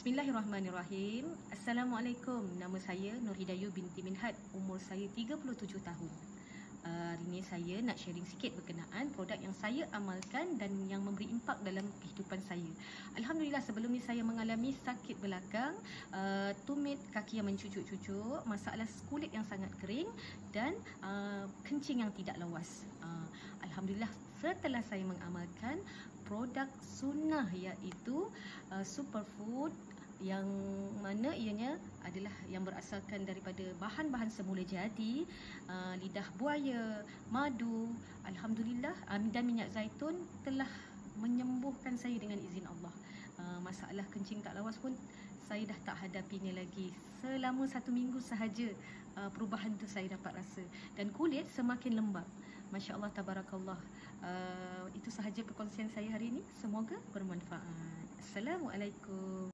Bismillahirrahmanirrahim. Assalamualaikum. Nama saya Nur Hidayu binti Minhad. Umur saya 37 tahun. Hari ini saya nak sharing sikit berkenaan produk yang saya amalkan dan yang memberi impak dalam kehidupan saya. Alhamdulillah, sebelum ni saya mengalami sakit belakang, tumit, kaki yang mencucuk-cucuk, masalah kulit yang sangat kering dan kencing yang tidak lawas. Alhamdulillah, setelah saya mengamalkan produk sunnah iaitu superfood, yang mana ianya adalah yang berasalkan daripada bahan-bahan semula jadi, lidah buaya, madu, alhamdulillah, dan minyak zaitun telah menyembuhkan saya dengan izin Allah. Masalah kencing tak lawas pun saya dah tak hadapinya lagi. Selama 1 minggu sahaja perubahan tu saya dapat rasa, dan kulit semakin lembab. Masya Allah, tabarakallah. Itu sahaja perkongsian saya hari ini. Semoga bermanfaat. Assalamualaikum.